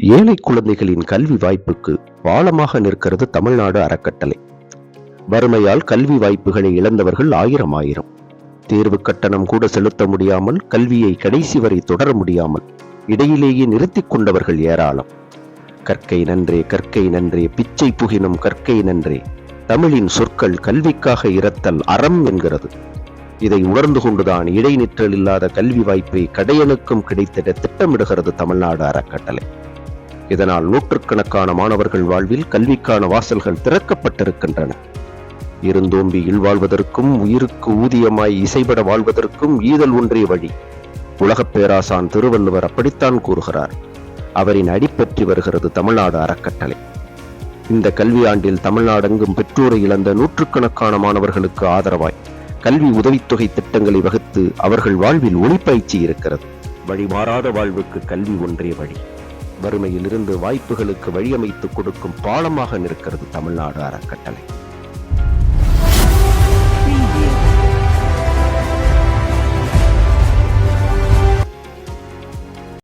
ஏழை குழந்தைகளின் கல்வி வாய்ப்புக்கு பாலமாக நிற்கிறது தமிழ்நாடு அறக்கட்டளை. வறுமையால் கல்வி வாய்ப்புகளை இழந்தவர்கள் ஆயிரம். தேர்வு கட்டணம் கூட செலுத்த முடியாமல், கல்வியை கடைசி வரை தொடர முடியாமல் இடையிலேயே நிறுத்திக் கொண்டவர்கள் ஏராளம். கற்கை நன்றே கற்கை நன்றே பிச்சை புகினும் கற்கை நன்றே, தமிழின் சொற்கள் கல்விக்காக இரத்தல் அறம் என்கிறது. இதை உணர்ந்து கொண்டுதான் இடைநிற்றல் இல்லாத கல்வி வாய்ப்பை கடையனுக்கும் கிடைத்திட திட்டமிடுகிறது தமிழ்நாடு அறக்கட்டளை. இதனால் நூற்றுக்கணக்கான மாணவர்கள் வாழ்வில் கல்விக்கான வாசல்கள் திறக்கப்பட்டிருக்கின்றன. இருந்தோம்பி இல்வாழ்வதற்கும் உயிருக்கு ஊதியமாய் இசைபட வாழ்வதற்கும் ஈதல் ஒன்றே வழி. உலகப் பேராசான் திருவள்ளுவர் அப்படித்தான் கூறுகிறார். அவரின் அடிப்பற்றி வருகிறது தமிழ்நாடு அறக்கட்டளை. இந்த கல்வியாண்டில் தமிழ்நாடெங்கும் பெற்றோரை இழந்த நூற்றுக்கணக்கான மாணவர்களுக்கு ஆதரவாய் கல்வி உதவித்தொகை திட்டங்களை வகுத்து அவர்கள் வாழ்வில் ஒளிப்பயிற்சி இருக்கிறது. வழிமாறாத வாழ்வுக்கு கல்வி ஒன்றே வழி. வறுமையிலிருந்து வாய்ப்புகளுக்கு வழியமைத்துக் கொடுக்கும் பாலமாக நிற்கிறது தமிழ்நாடு அறக்கட்டளை.